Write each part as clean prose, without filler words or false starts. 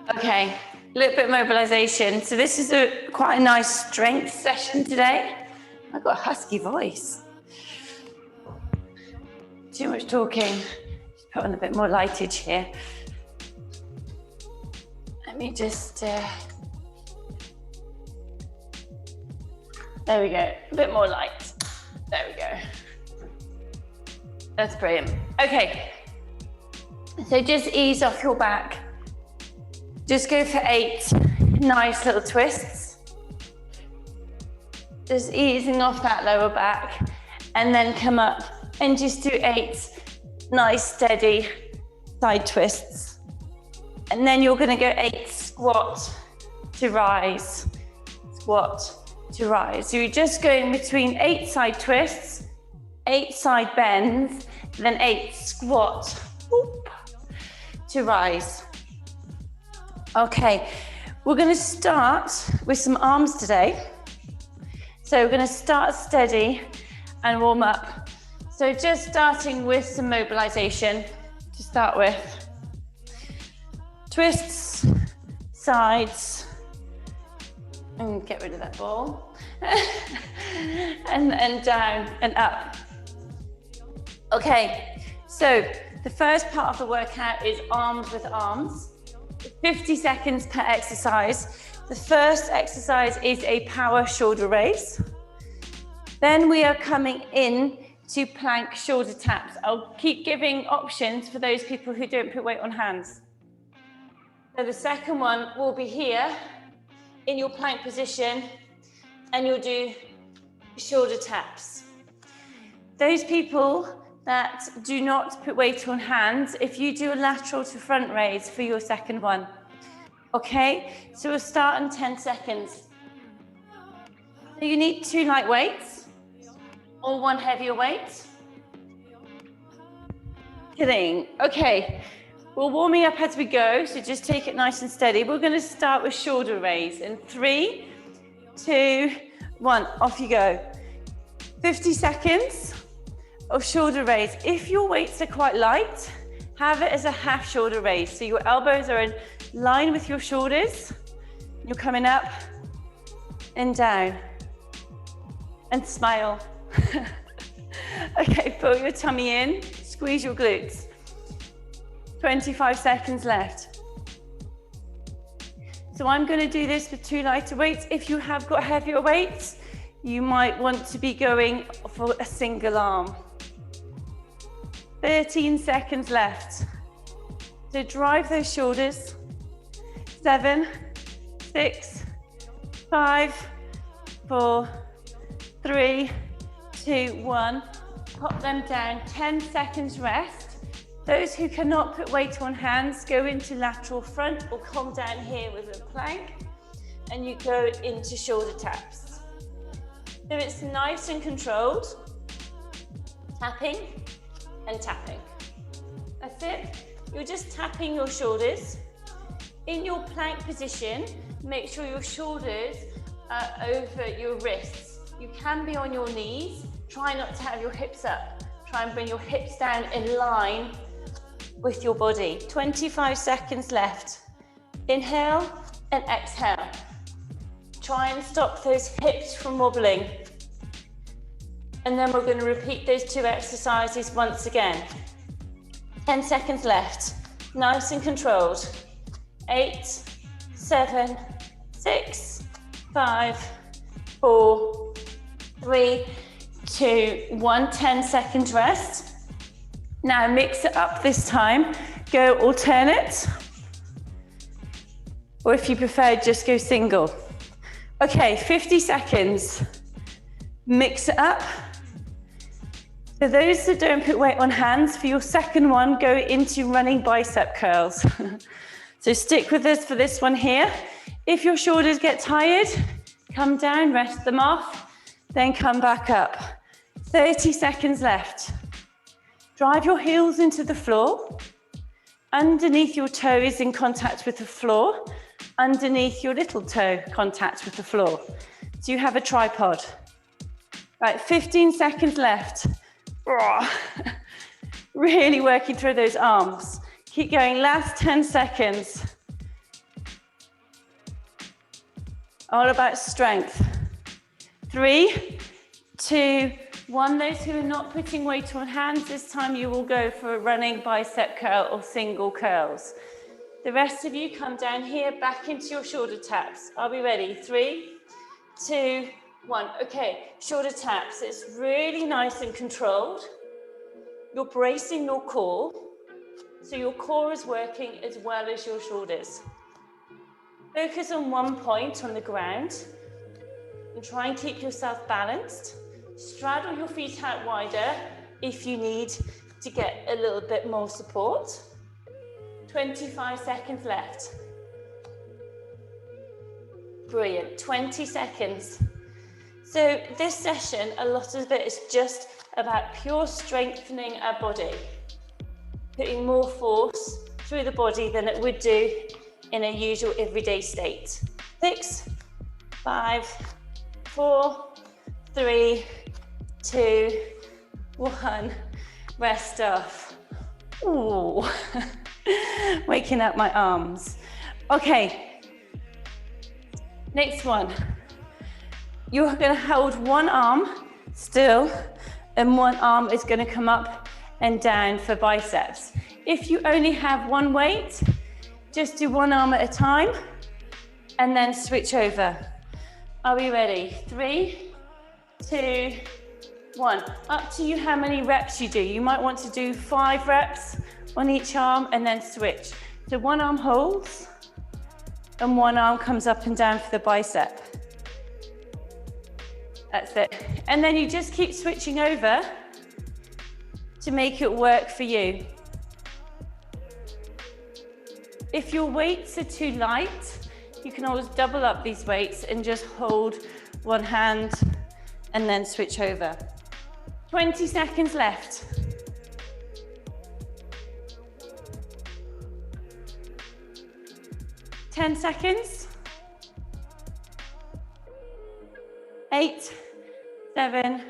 Okay, a little bit of mobilization. So this is quite a nice strength session today. I've got a husky voice. Too much talking. Just put on a bit more lightage here. Let me just, there we go, a bit more light. There we go. That's brilliant. Okay, so just ease off your back. Just go for 8 nice little twists. Just easing off that lower back, and then come up and just do 8 nice steady side twists. And then you're gonna go 8 squat to rise, squat to rise. So you're just going between 8 side twists, 8 side bends, then 8 squat, whoop, to rise. Okay, we're gonna start with some arms today. So we're gonna start steady and warm up. So just starting with some mobilization to start with. Twists, sides, and get rid of that ball. and down and up. Okay, so the first part of the workout is arms with arms. 50 seconds per exercise. The first exercise is a power shoulder raise. Then we are coming in to plank shoulder taps. I'll keep giving options for those people who don't put weight on hands. So the second one will be here in your plank position, and you'll do shoulder taps. Those people that do not put weight on hands, if you do a lateral to front raise for your second one. Okay, so we'll start in 10 seconds. So you need 2 light weights or 1 heavier weight. Kidding. Okay, we're warming up as we go, so just take it nice and steady. We're gonna start with shoulder raise in 3, 2, 1, off you go. 50 seconds of shoulder raise. If your weights are quite light, have it as a half shoulder raise. So your elbows are in line with your shoulders. You're coming up and down. And smile. Okay, pull your tummy in, squeeze your glutes. 25 seconds left. So I'm going to do this with 2 lighter weights. If you have got heavier weights, you might want to be going for a single arm. 13 seconds left. So drive those shoulders. 7, 6, 5, 4, 3, 2, 1. Pop them down. 10 seconds rest. Those who cannot put weight on hands, go into lateral front or come down here with a plank, and you go into shoulder taps. So it's nice and controlled. Tapping and tapping. That's it. You're just tapping your shoulders. In your plank position, make sure your shoulders are over your wrists. You can be on your knees. Try not to have your hips up. Try and bring your hips down in line with your body. 25 seconds left. Inhale and exhale. Try and stop those hips from wobbling. And then we're going to repeat those 2 exercises once again. 10 seconds left. Nice and controlled. 8, 7, 6, 5, 4, 3, 2, 1. 10 seconds rest. Now mix it up this time. Go alternate. Or if you prefer, just go single. Okay, 50 seconds. Mix it up. So those that don't put weight on hands, for your second one, go into running bicep curls. So stick with us for this one here. If your shoulders get tired, come down, rest them off, then come back up. 30 seconds left. Drive your heels into the floor. Underneath your toe is in contact with the floor. Underneath your little toe, contact with the floor. So you have a tripod. Right, 15 seconds left. Really working through those arms. Keep going, last 10 seconds. All about strength. 3, 2, 1. Those who are not putting weight on hands, this time you will go for a running bicep curl or single curls. The rest of you come down here, back into your shoulder taps. Are we ready? 3, 2, 1. Okay, shoulder taps. It's really nice and controlled. You're bracing your core, so your core is working as well as your shoulders. Focus on one point on the ground and try and keep yourself balanced. Straddle your feet out wider if you need to get a little bit more support. 25 seconds left. Brilliant, 20 seconds. So this session, a lot of it is just about pure strengthening our body, putting more force through the body than it would do in a usual everyday state. 6, 5, 4, 3, 2, 1. Rest off. Ooh, waking up my arms. Okay, next one. You're going to hold one arm still, and one arm is going to come up and down for biceps. If you only have one weight, just do one arm at a time and then switch over. Are we ready? 3, 2, 1. Up to you how many reps you do. You might want to do 5 reps on each arm and then switch. So one arm holds and one arm comes up and down for the bicep. That's it. And then you just keep switching over to make it work for you. If your weights are too light, you can always double up these weights and just hold one hand and then switch over. 20 seconds left. Ten seconds. 8, 7,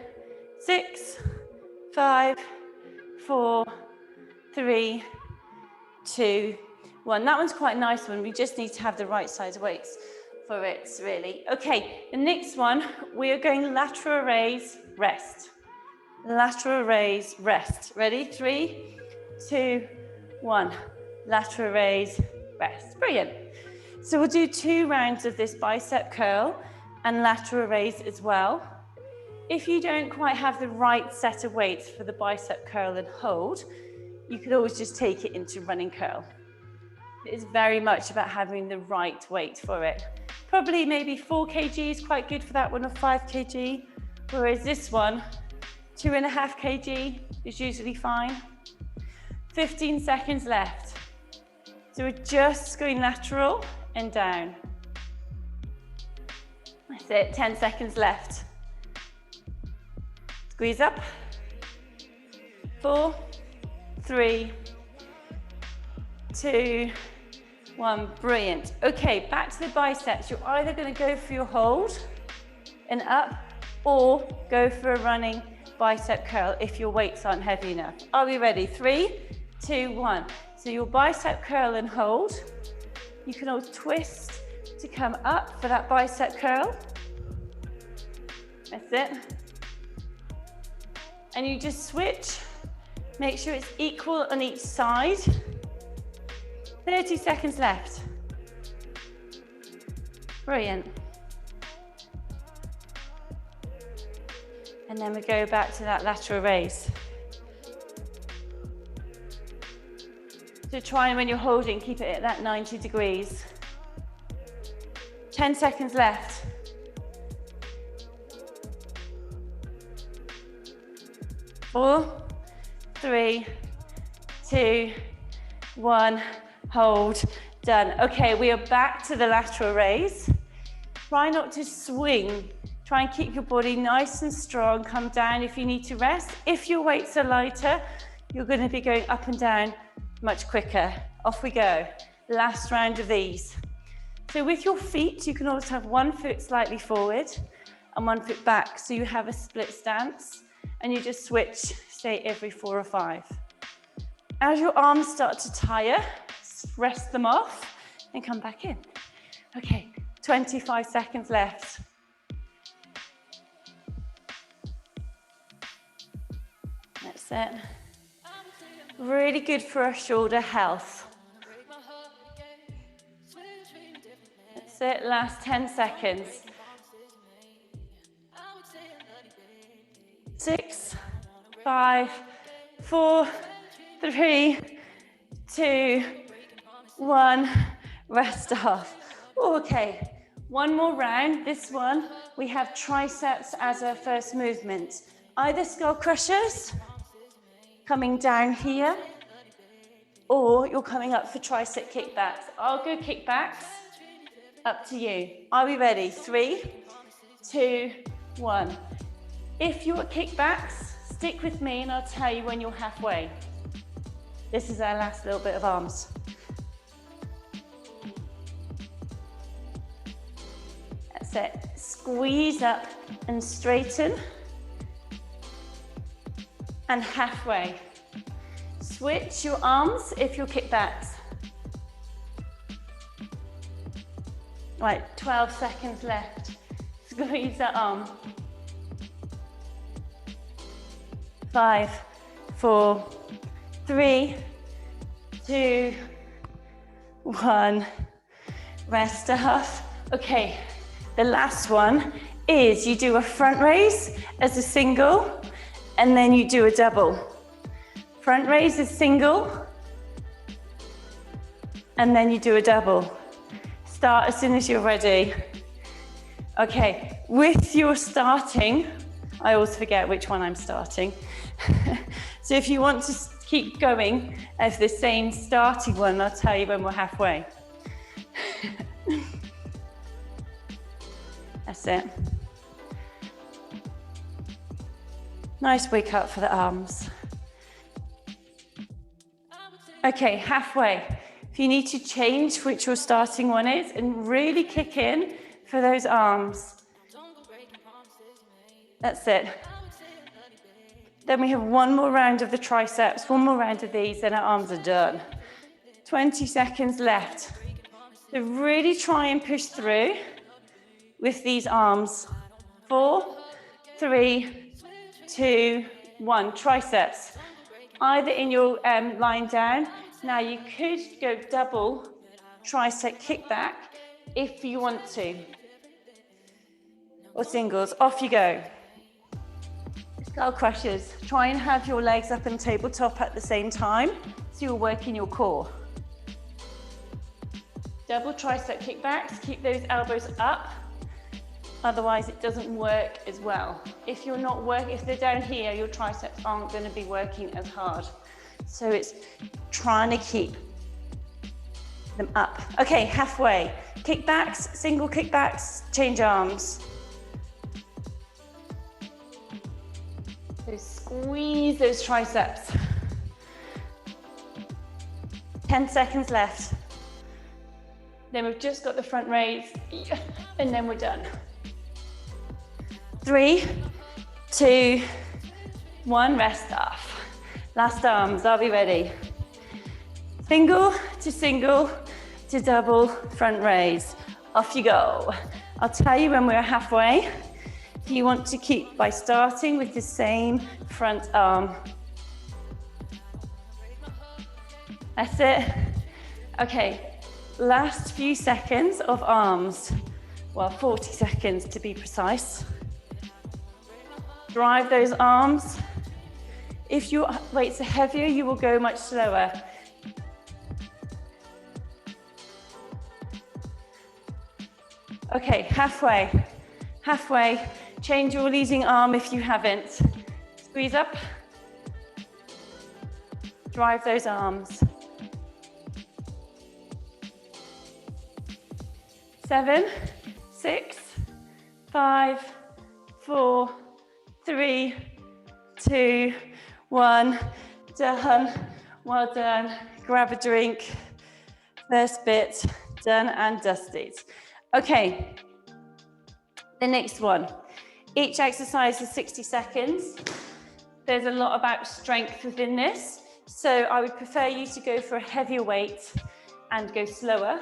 6, 5, 4, 3, 2, 1. That one's quite a nice one. We just need to have the right size weights for it, really. Okay, the next one, we are going lateral raise, rest. Lateral raise, rest. Ready? 3, 2, 1. Lateral raise, rest. Brilliant. So we'll do 2 rounds of this bicep curl and lateral raise as well. If you don't quite have the right set of weights for the bicep curl and hold, you could always just take it into running curl. It is very much about having the right weight for it. Probably maybe 4 kg is quite good for that one, or 5 kg, whereas this one, 2.5 kg is usually fine. 15 seconds left. So we're just going lateral and down. That's it, 10 seconds left. Squeeze up. 4, 3, 2, 1. Brilliant. Okay, back to the biceps. You're either going to go for your hold and up, or go for a running bicep curl if your weights aren't heavy enough. Are we ready? 3, 2, 1. So your bicep curl and hold. You can always twist to come up for that bicep curl. That's it. And you just switch. Make sure it's equal on each side. 30 seconds left. Brilliant. And then we go back to that lateral raise. So try and when you're holding, keep it at that 90 degrees. 10 seconds left. 4, 3, 2, 1. Hold. Done. Okay, we are back to the lateral raise. Try not to swing. Try and keep your body nice and strong. Come down if you need to rest. If your weights are lighter, you're going to be going up and down much quicker. Off we go. Last round of these. So with your feet, you can always have one foot slightly forward and one foot back. So you have a split stance and you just switch, say, every 4 or 5. As your arms start to tire, rest them off and come back in. Okay, 25 seconds left. That's it. Really good for our shoulder health. That's it, last 10 seconds. 6, 5, 4, 3, 2, 1, rest off. Okay, one more round. This one, we have triceps as our first movement. Either skull crushers, coming down here, or you're coming up for tricep kickbacks. I'll go kickbacks, up to you. Are we ready? 3, 2, 1. If you're at kickbacks, stick with me and I'll tell you when you're halfway. This is our last little bit of arms. That's it. Squeeze up and straighten. And halfway. Switch your arms if you're kickbacks. Right, 12 seconds left. Squeeze that arm. 5, 4, 3, 2, 1. Rest off. Okay, the last one is you do a front raise as a single, and then you do a double. Front raise is single, and then you do a double. Start as soon as you're ready. Okay, with your starting, I always forget which one I'm starting. So if you want to keep going as the same starting one, I'll tell you when we're halfway. That's it. Nice wake up for the arms. Okay, halfway. If you need to change which your starting one is and really kick in for those arms. That's it. Then we have one more round of the triceps, one more round of these, and our arms are done. 20 seconds left. So really try and push through with these arms. 4, 3, 2, 1. Triceps. Either in your lying down. Now you could go double tricep kickback if you want to. Or singles. Off you go. Skull crushers. Try and have your legs up and tabletop at the same time so you're working your core. Double tricep kickbacks. Keep those elbows up. Otherwise it doesn't work as well. If you're not if they're down here, your triceps aren't going to be working as hard. So it's trying to keep them up. Okay, halfway. Kickbacks, single kickbacks, change arms. So squeeze those triceps. 10 seconds left. Then we've just got the front raise, and then we're done. 3, 2, 1, rest off. Last arms, are we ready? Single to double, front raise. Off you go. I'll tell you when we're halfway. If you want to keep by starting with the same front arm. That's it. Okay, last few seconds of arms. Well, 40 seconds to be precise. Drive those arms. If your weights are heavier, you will go much slower. Okay, halfway. Halfway. Change your leading arm if you haven't. Squeeze up. Drive those arms. 7, 6, 5, 4, 3, 2, 1. Done. Well done. Grab a drink. First bit done and dusted. Okay. The next one. Each exercise is 60 seconds. There's a lot about strength within this, so I would prefer you to go for a heavier weight and go slower.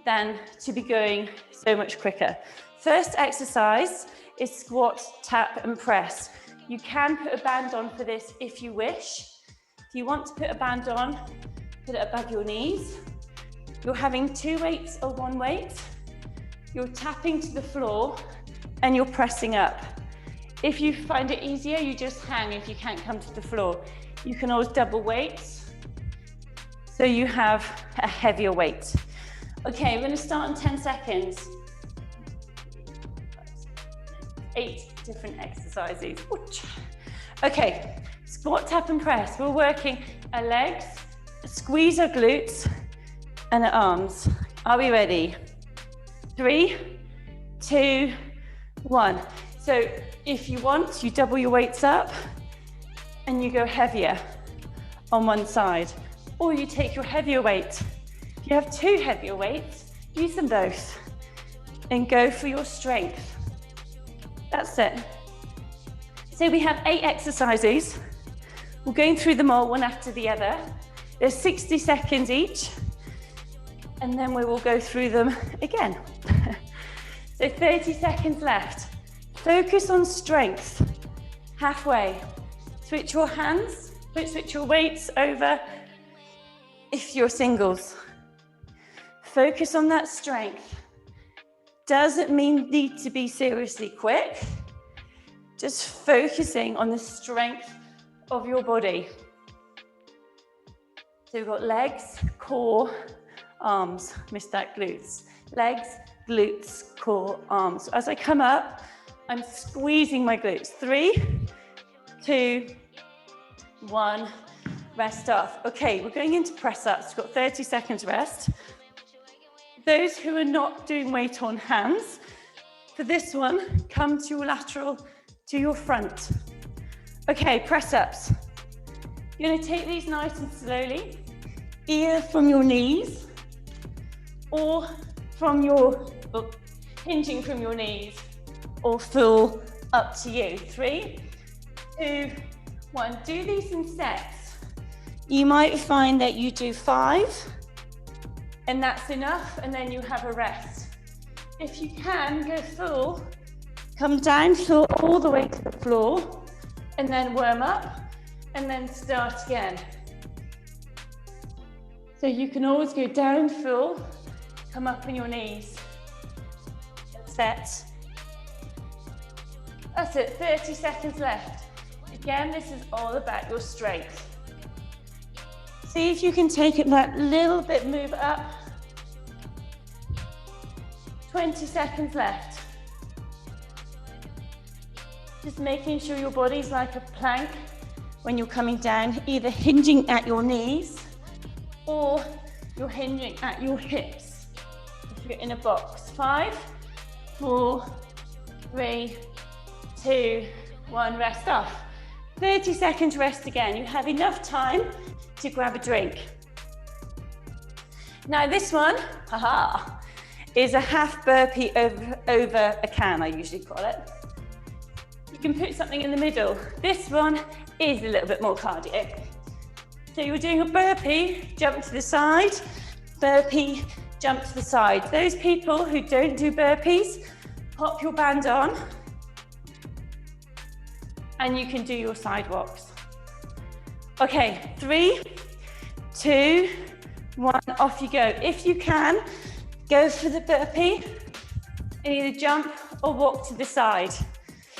than to be going so much quicker. First exercise is squat, tap, and press. You can put a band on for this if you wish. If you want to put a band on, put it above your knees. You're having 2 weights or 1 weight. You're tapping to the floor and you're pressing up. If you find it easier, you just hang if you can't come to the floor. You can always double weights, so you have a heavier weight. Okay, we're gonna start in 10 seconds. 8 different exercises. Okay, squat, tap, and press. We're working our legs, squeeze our glutes, and our arms. Are we ready? 3, 2, 1. So if you want, you double your weights up and you go heavier on one side, or you take your heavier weight. If you have 2 heavier weights, use them both and go for your strength. That's it. So we have 8 exercises. We're going through them all one after the other. There's 60 seconds each, and then we will go through them again. So 30 seconds left. Focus on strength. Halfway. Switch your hands, switch your weights over if you're singles. Focus on that strength. Doesn't need to be seriously quick. Just focusing on the strength of your body. So we've got legs, core, arms. Missed that, glutes. Legs, glutes, core, arms. So as I come up, I'm squeezing my glutes. 3, 2, 1, rest off. Okay, we're going into press ups. We've got 30 seconds rest. Those who are not doing weight on hands, for this one, come to your lateral, to your front. Okay, press ups. You're gonna take these nice and slowly, either from your knees or from your, hinging from your knees, or full, up to you. 3, 2, 1. Do these in sets. You might find that you do 5, and that's enough, and then you have a rest. If you can, go full, come down, full all the way to the floor, and then warm up, and then start again. So you can always go down full, come up on your knees, and set. That's it, 30 seconds left. Again, this is all about your strength. See if you can take it that little bit, move up. 20 seconds left. Just making sure your body's like a plank when you're coming down, either hinging at your knees or you're hinging at your hips if you're in a box. 5, 4, 3, 2, 1, rest off. 30 seconds rest again. You have enough time to grab a drink. Now this one, is a half burpee over a can, I usually call it. You can put something in the middle. This one is a little bit more cardio. So you're doing a burpee, jump to the side, burpee, jump to the side. Those people who don't do burpees, pop your band on, and you can do your side walks. Okay, 3, 2, 1, off you go. If you can, go for the burpee and either jump or walk to the side.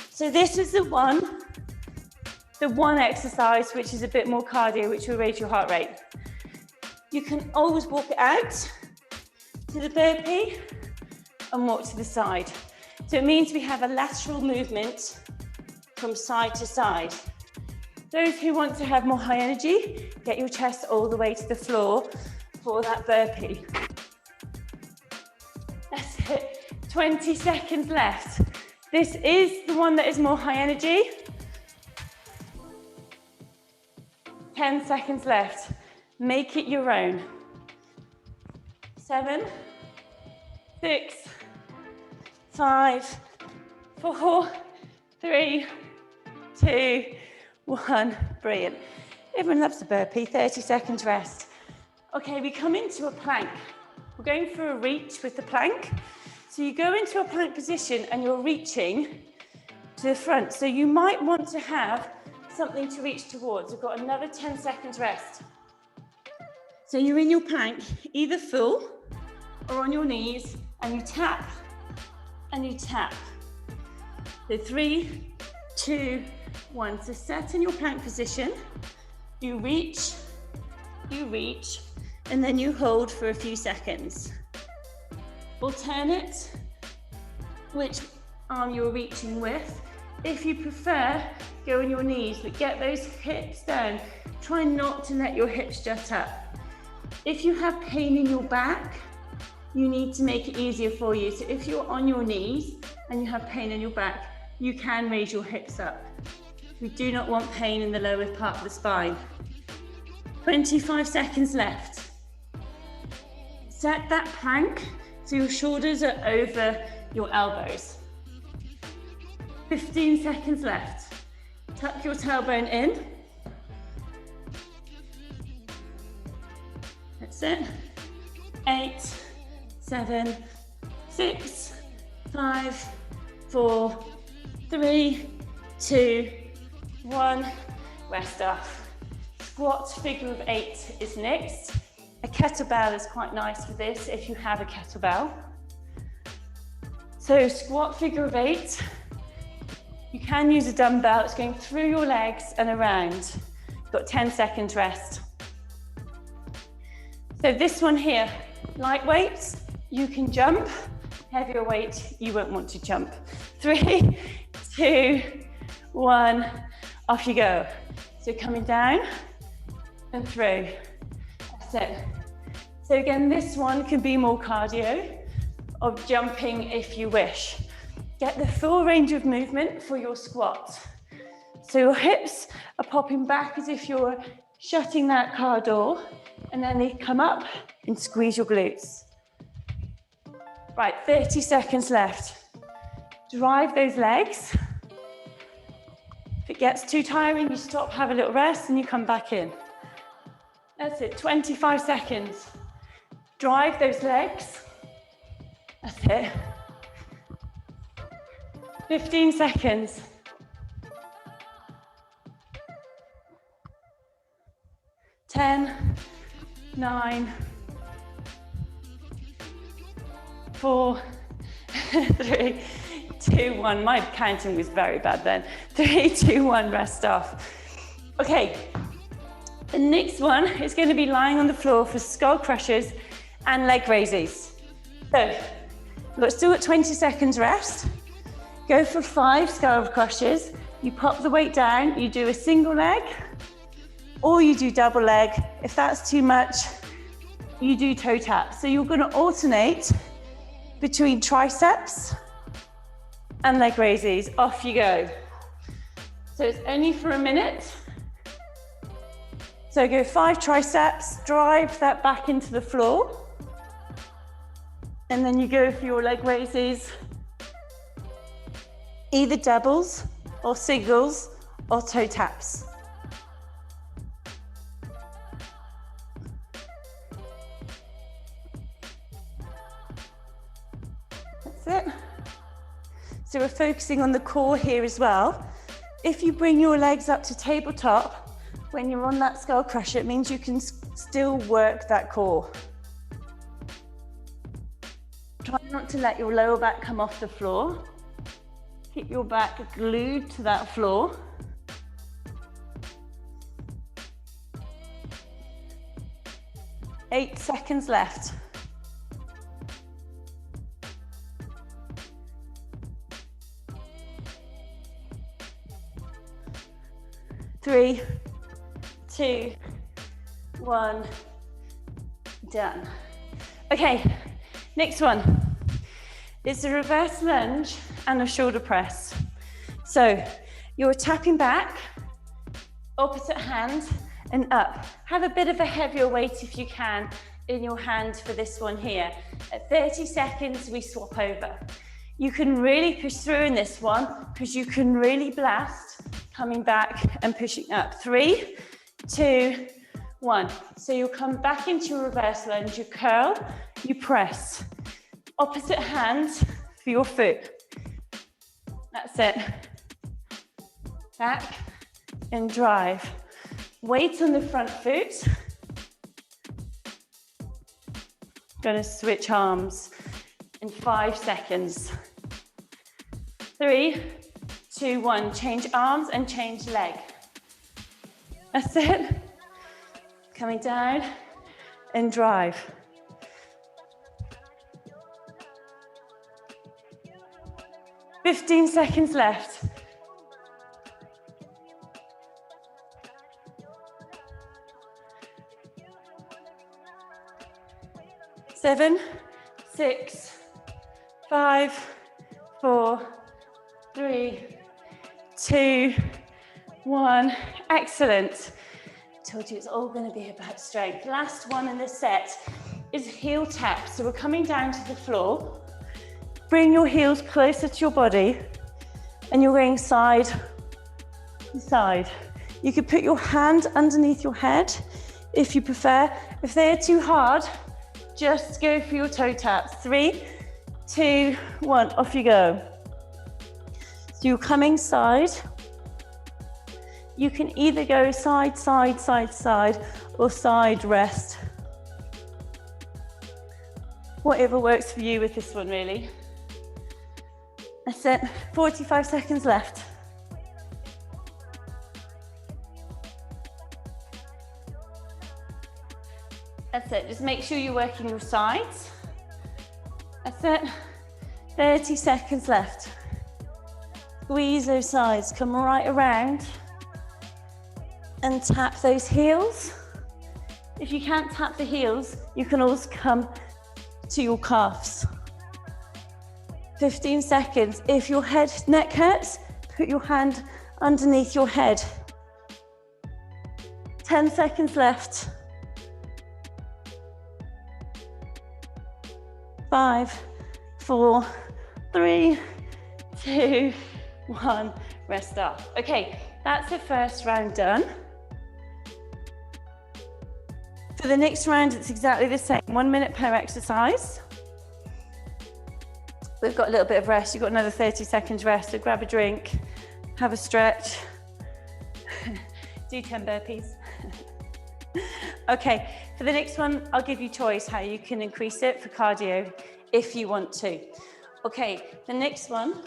So this is the one exercise which is a bit more cardio, which will raise your heart rate. You can always walk it out to the burpee and walk to the side. So it means we have a lateral movement from side to side. Those who want to have more high energy, get your chest all the way to the floor for that burpee. That's it, 20 seconds left. This is the one that is more high energy. 10 seconds left. Make it your own. 7, 6, 5, 4, 3, 2, 1. Brilliant. Everyone loves the burpee. 30 seconds rest. Okay, we come into a plank. We're going for a reach with the plank. So you go into a plank position and you're reaching to the front. So you might want to have something to reach towards. We've got another 10 seconds rest. So you're in your plank, either full or on your knees, and you tap and you tap. So 3, 2, 1. So set in your plank position. You reach, and then you hold for a few seconds. Alternate which arm you're reaching with. If you prefer, go on your knees, but get those hips down. Try not to let your hips jut up. If you have pain in your back, you need to make it easier for you. So if you're on your knees and you have pain in your back, you can raise your hips up. We do not want pain in the lower part of the spine. 25 seconds left. Set that plank so your shoulders are over your elbows. 15 seconds left. Tuck your tailbone in. That's it. 8, 7, 6, 5, 4, 3, 2, 1. Rest off. Squat figure of 8 is next. A kettlebell is quite nice for this if you have a kettlebell. So squat figure of 8. You can use a dumbbell. It's going through your legs and around. You've got 10 seconds rest. So this one here, light weights, you can jump. Heavier weight, you won't want to jump. 3, 2, 1, off you go. So coming down and through. That's it. So again, this one can be more cardio, of jumping if you wish. Get the full range of movement for your squat. So your hips are popping back as if you're shutting that car door, and then they come up and squeeze your glutes. Right, 30 seconds left. Drive those legs. If it gets too tiring, you stop, have a little rest, and you come back in. That's it, 25 seconds. Drive those legs. That's it. 15 seconds. 10, 9, 4, 3, 2, 1. My counting was very bad then. 3, 2, 1, rest off. Okay, the next one is going to be lying on the floor for skull crushers and leg raises. So, we've still got 20 seconds rest. Go for 5 skull crushers. You pop the weight down, you do a single leg, or you do double leg. If that's too much, you do toe tap. So you're going to alternate between triceps and leg raises. Off you go. So it's only for a minute. So go 5 triceps, drive that back into the floor. And then you go for your leg raises, either doubles or singles or toe taps. That's it. So we're focusing on the core here as well. If you bring your legs up to tabletop, when you're on that skull crusher, it means you can still work that core. Try not to let your lower back come off the floor. Keep your back glued to that floor. Eight seconds left. 3, 2, 1, done. Okay, next one. It's a reverse lunge and a shoulder press. So you're tapping back, opposite hand and up. Have a bit of a heavier weight if you can in your hand for this one here. At 30 seconds, we swap over. You can really push through in this one because you can really blast coming back and pushing up. 3, 2, 1. So you'll come back into your reverse lunge, you curl, you press. Opposite hand for your foot. That's it. Back and drive. Weight on the front foot. Gonna switch arms in 5 seconds. 3, 2, 1. Change arms and change leg. That's it. Coming down and drive. "15 seconds left. Seven, 6, 5, 4, 3, 2, 1. Excellent. Told you it's all going to be about strength. Last one in this set is heel tap. So we're coming down to the floor. Bring your heels closer to your body and you're going side to side. You could put your hand underneath your head if you prefer. If they're too hard, just go for your toe taps. 3, 2, 1, off you go. So you're coming side. You can either go side, side, side, side, or side rest. Whatever works for you with this one, really. That's it, 45 seconds left. That's it, just make sure you're working your sides. That's it, 30 seconds left. Squeeze those sides, come right around and tap those heels. If you can't tap the heels, you can also come to your calves. 15 seconds. If your neck hurts, put your hand underneath your head. 10 seconds left. 5, 4, 3, 2, 1. Rest up. Okay, that's the first round done. For the next round, it's exactly the same. 1 minute per exercise. We've got a little bit of rest. You've got another 30 seconds rest. So grab a drink, have a stretch, do 10 burpees. Okay, for the next one, I'll give you choice how you can increase it for cardio if you want to. Okay, the next one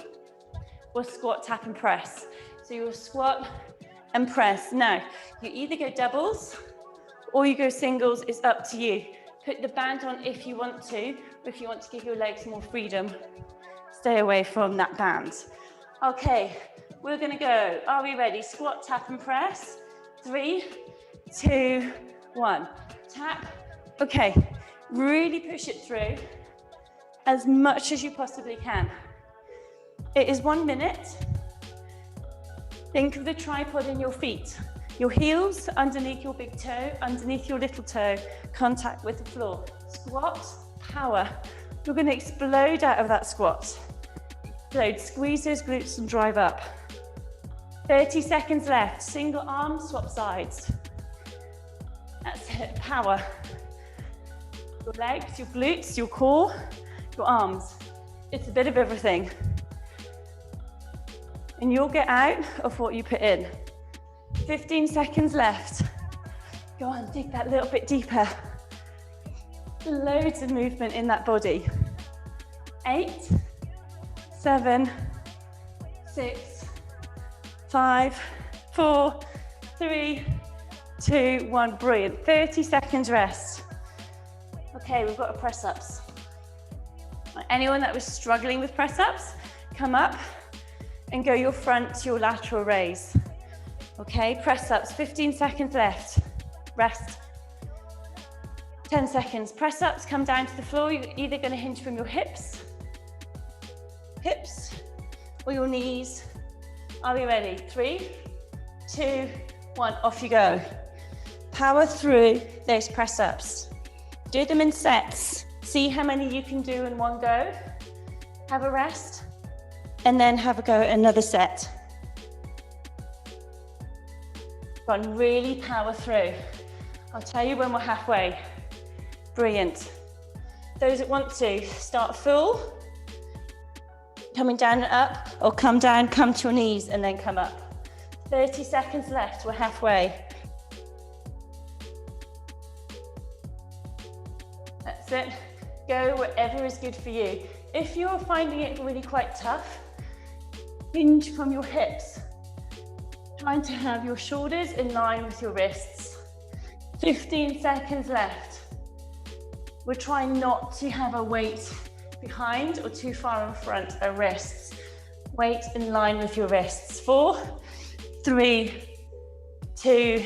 was squat, tap, and press. So you'll squat and press. Now, you either go doubles or you go singles. It's up to you. Put the band on if you want to, or if you want to give your legs more freedom, stay away from that band. Okay, we're gonna go. Are we ready? Squat, tap, and press. 3, 2, 1. Tap. Okay, really push it through as much as you possibly can. It is 1 minute. Think of the tripod in your feet. Your heels underneath your big toe, underneath your little toe, contact with the floor. Squat, power. You're going to explode out of that squat. Explode, squeeze those glutes and drive up. 30 seconds left. Single arm, swap sides. That's it, power. Your legs, your glutes, your core, your arms. It's a bit of everything. And you'll get out of what you put in. 15 seconds left. Go on, dig that little bit deeper. Loads of movement in that body. 8, 7, 6, 5, 4, 3, 2, 1. Brilliant. 30 seconds rest. Okay, we've got our press-ups. Anyone that was struggling with press-ups, come up and go your front to your lateral raise. Okay, press-ups, 15 seconds left. Rest. 10 seconds. Press-ups, come down to the floor. You're either going to hinge from your hips, or your knees. Are we ready? 3, 2, 1, off you go. Power through those press-ups. Do them in sets. See how many you can do in one go. Have a rest, and then have a go at another set. Go on, really power through. I'll tell you when we're halfway. Brilliant. Those that want to start full, coming down and up, or come down, come to your knees, and then come up. 30 seconds left, we're halfway. That's it. Go wherever is good for you. If you're finding it really quite tough, hinge from your hips. Trying to have your shoulders in line with your wrists. 15 seconds left. We're trying not to have our weight behind or too far in front our wrists. Weight in line with your wrists. 4, 3, 2,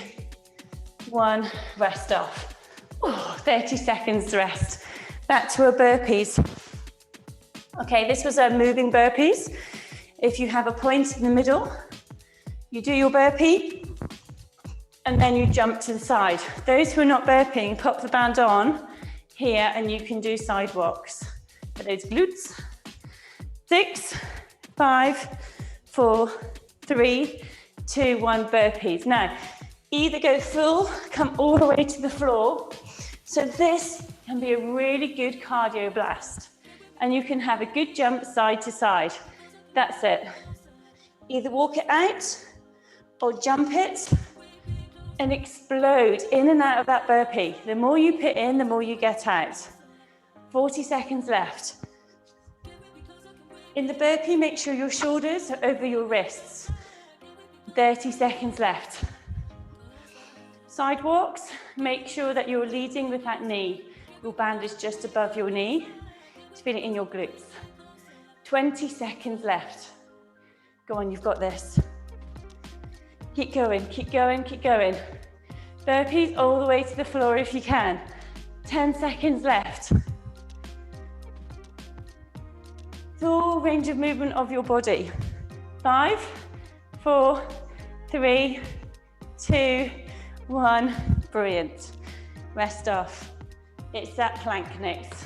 1, rest off. 30 seconds rest. Back to our burpees. Okay, this was our moving burpees. If you have a point in the middle, you do your burpee, and then you jump to the side. Those who are not burping, pop the band on here, and you can do sidewalks for those glutes. 6, 5, 4, 3, 2, 1, burpees. Now, either go full, come all the way to the floor. So this can be a really good cardio blast, and you can have a good jump side to side. That's it. Either walk it out or jump it and explode in and out of that burpee. The more you put in, the more you get out. 40 seconds left. In the burpee, make sure your shoulders are over your wrists. 30 seconds left. Sidewalks, make sure that you're leading with that knee. Your band is just above your knee. Just feel it in your glutes. 20 seconds left. Go on, you've got this. Keep going, keep going, keep going. Burpees all the way to the floor if you can. 10 seconds left. Full range of movement of your body. 5, 4, 3, 2, 1. Brilliant. Rest off. It's that plank next.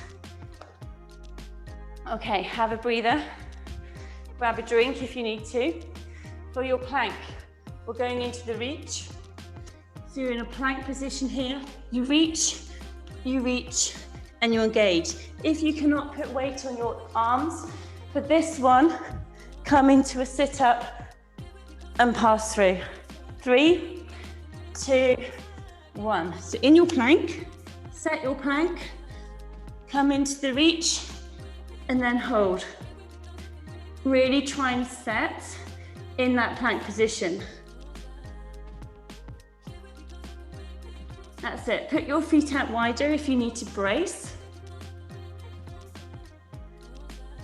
Okay, have a breather. Grab a drink if you need to. For your plank, we're going into the reach. So you're in a plank position here. You reach, and you engage. If you cannot put weight on your arms, for this one, come into a sit-up and pass through. 3, 2, 1. So in your plank, set your plank, come into the reach, and then hold. Really try and set in that plank position. That's it. Put your feet out wider if you need to brace.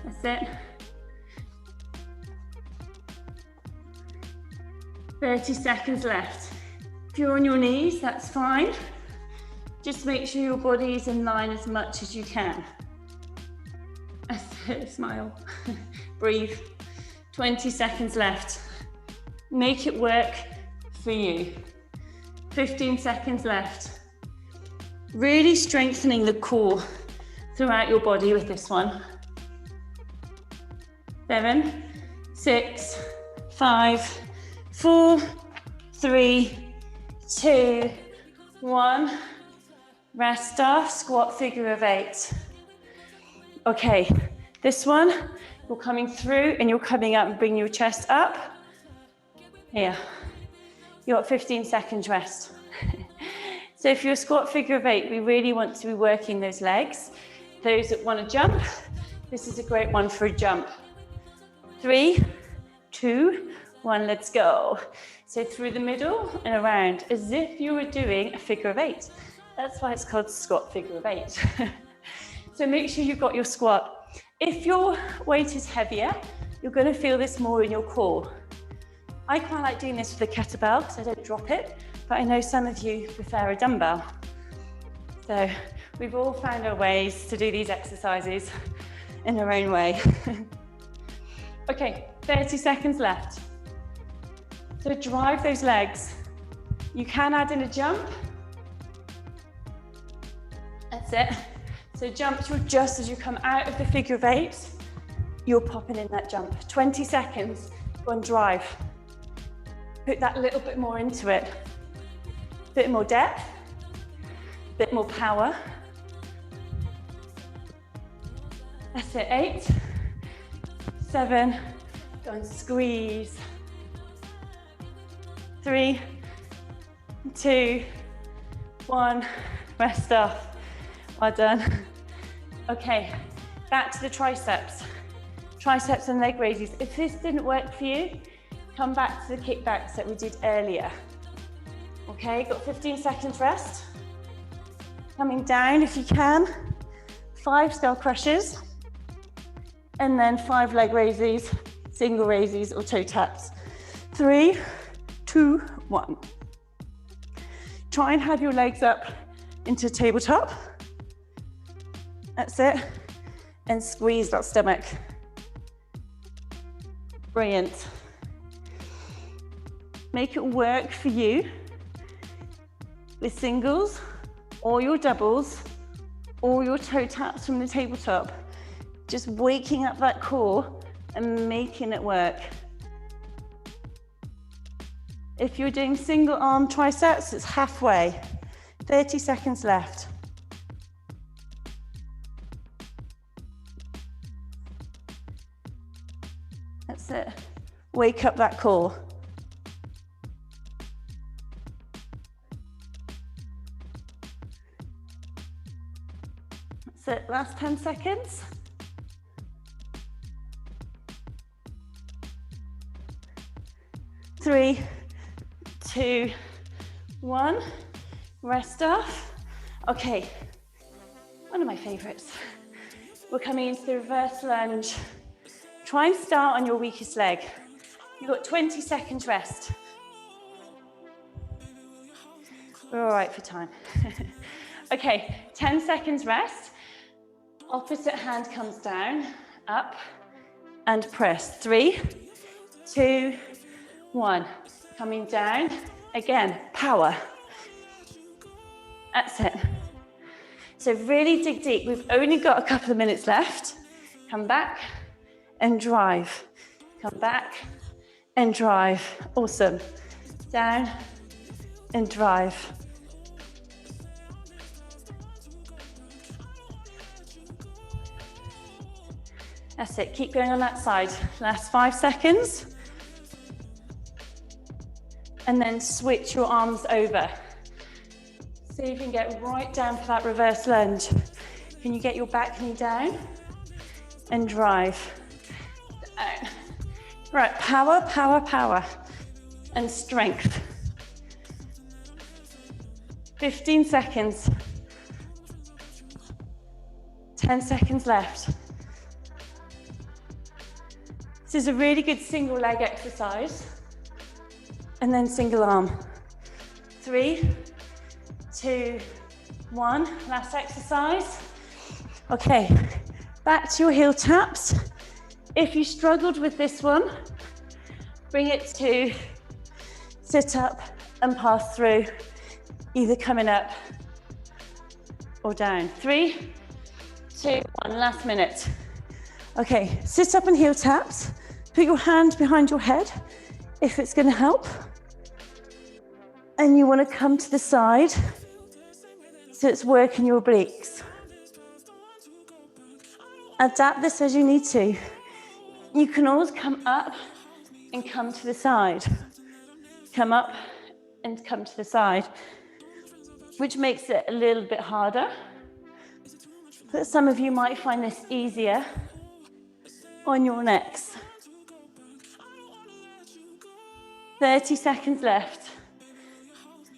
That's it. 30 seconds left. If you're on your knees, that's fine. Just make sure your body is in line as much as you can. That's it, smile. Breathe. 20 seconds left. Make it work for you. 15 seconds left. Really strengthening the core throughout your body with this one. 7, 6, 5, 4, 3, 2, 1. Rest off, squat figure of 8. Okay, this one, you're coming through and you're coming up and bring your chest up. Here, you've got 15 seconds rest. So if you're a squat figure of 8, we really want to be working those legs. Those that want to jump, this is a great one for a jump. 3, 2, 1, let's go. So through the middle and around, as if you were doing a figure of 8. That's why it's called squat figure of 8. So make sure you've got your squat. If your weight is heavier, you're going to feel this more in your core. I quite like doing this with a kettlebell because I don't drop it, but I know some of you prefer a dumbbell. So we've all found our ways to do these exercises in our own way. Okay, 30 seconds left. So drive those legs. You can add in a jump. That's it. So jump to just as you come out of the figure of 8, you're popping in that jump. 20 seconds, go and drive. Put that little bit more into it. Bit more depth. Bit more power. That's it, 8, 7, go and squeeze. 3, 2, 1, rest off. Well done. Okay, back to the triceps. Triceps and leg raises. If this didn't work for you, come back to the kickbacks that we did earlier. Okay, got 15 seconds rest. Coming down if you can. 5 skull crushes. And then 5 leg raises, single raises or toe taps. 3, 2, 1. Try and have your legs up into tabletop. That's it. And squeeze that stomach. Brilliant. Make it work for you with singles or your doubles or your toe taps from the tabletop. Just waking up that core and making it work. If you're doing single arm triceps, it's halfway. 30 seconds left. That's it. Wake up that core. That's it. Last 10 seconds. 3, 2, 1. Rest off. Okay, one of my favorites. We're coming into the reverse lunge. Try and start on your weakest leg. You've got 20 seconds rest. We're all right for time. Okay, 10 seconds rest. Opposite hand comes down, up, and press. 3, 2, 1. Coming down. Again, power. That's it. So really dig deep. We've only got a couple of minutes left. Come back and drive. Come back and drive. Awesome. Down and drive. That's it. Keep going on that side. Last 5 seconds. And then switch your arms over. See if you can get right down for that reverse lunge. Can you get your back knee down? And drive. Down. Right, power, power, power. And strength. 15 seconds. 10 seconds left. This is a really good single leg exercise. And then single arm. 3, 2, 1. Last exercise. Okay, back to your heel taps. If you struggled with this one, bring it to sit up and pass through, either coming up or down. 3, 2, 1. Last minute. Okay, sit up and heel taps. Put your hand behind your head if it's going to help. And you want to come to the side so it's working your obliques. Adapt this as you need to. You can always come up and come to the side. Come up and come to the side, which makes it a little bit harder. But some of you might find this easier on your necks. 30 seconds left.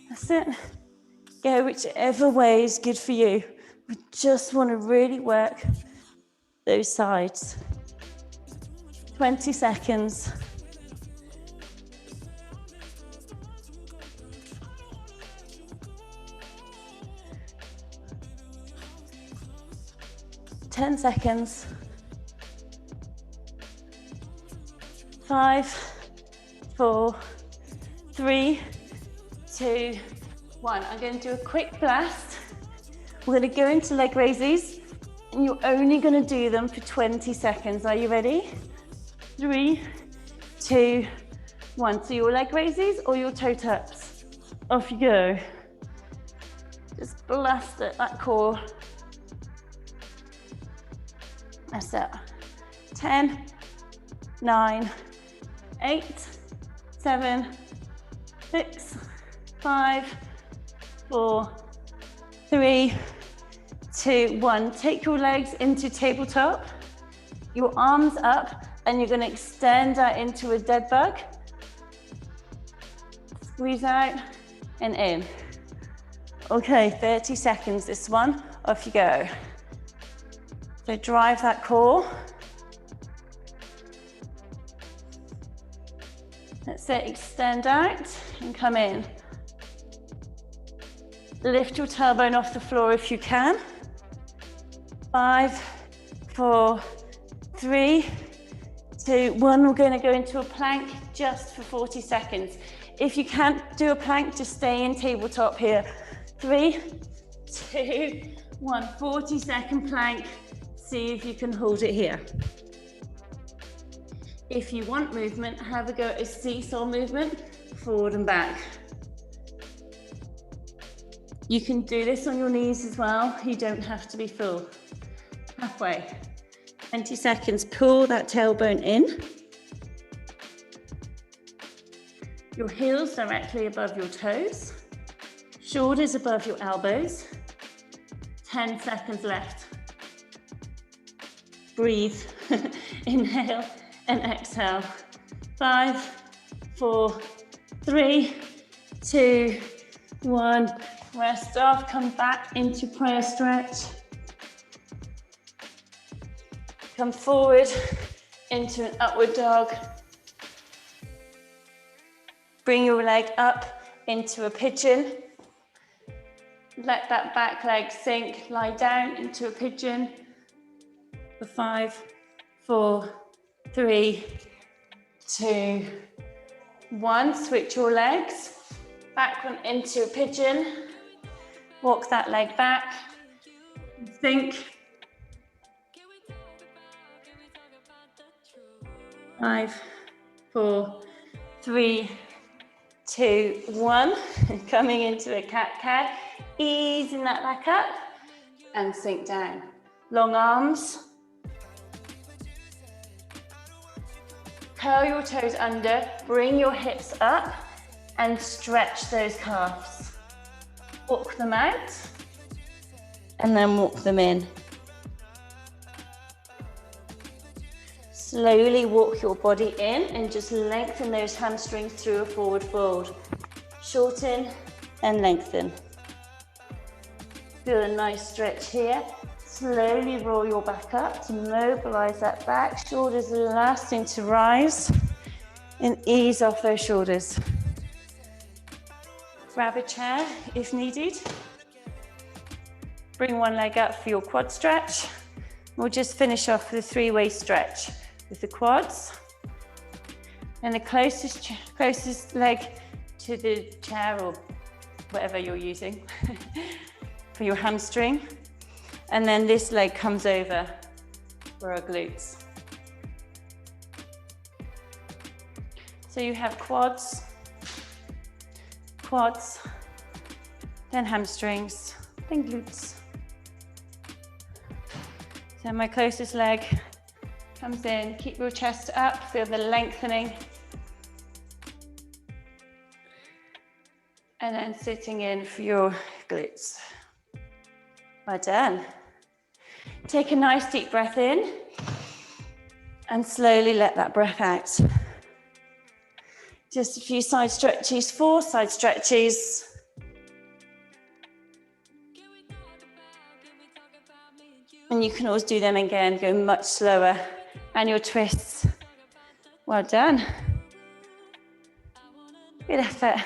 That's it. Go whichever way is good for you. We just want to really work those sides. 20 seconds. Ten seconds. 5, 4, 3, 2, 1. I'm going to do a quick blast. We're going to go into leg raises, and you're only going to do them for 20 seconds. Are you ready? 3, 2, 1. So your leg raises or your toe taps? Off you go. Just blast at that core. That's it. 10, 9, 8, 7, 6, 5, 4, 3, 2, 1. Take your legs into tabletop, your arms up, and you're going to extend out into a dead bug. Squeeze out and in. Okay, 30 seconds this one. Off you go. So drive that core. That's it, extend out and come in. Lift your tailbone off the floor if you can. 5, 4, 3, 2, 1. We're going to go into a plank just for 40 seconds. If you can't do a plank, just stay in tabletop here. 3, 2, 1. 40-second plank. See if you can hold it here. If you want movement, have a go at a seesaw movement, forward and back. You can do this on your knees as well. You don't have to be full. Halfway. 20 seconds. Pull that tailbone in. Your heels directly above your toes. Shoulders above your elbows. 10 seconds left. Breathe. Inhale and exhale. 5, 4, 3, 2, 1. Rest off. Come back into prayer stretch. Come forward into an upward dog. Bring your leg up into a pigeon. Let that back leg sink. Lie down into a pigeon. For 5, 4, 3, 2, 1. Switch your legs. Back one into a pigeon. Walk that leg back. Sink. 5, 4, 3, 2, 1. Coming into a cat-cow. Easing that back up and sink down. Long arms. Curl your toes under. Bring your hips up and stretch those calves. Walk them out and then walk them in. Slowly walk your body in and just lengthen those hamstrings through a forward fold. Shorten and lengthen. Feel a nice stretch here. Slowly roll your back up to mobilize that back. Shoulders lasting to rise and ease off those shoulders. Grab a chair if needed. Bring one leg up for your quad stretch. We'll just finish off with a three-way stretch with the quads. And the closest leg to the chair or whatever you're using for your hamstring. And then this leg comes over for our glutes. So you have quads, then hamstrings, then glutes. So my closest leg comes in, keep your chest up, feel the lengthening. And then sitting in for your glutes. Well done. Take a nice deep breath in and slowly let that breath out. Just a few side stretches, 4 side stretches. And you can always do them again, go much slower. And your twists. Well done. Good effort.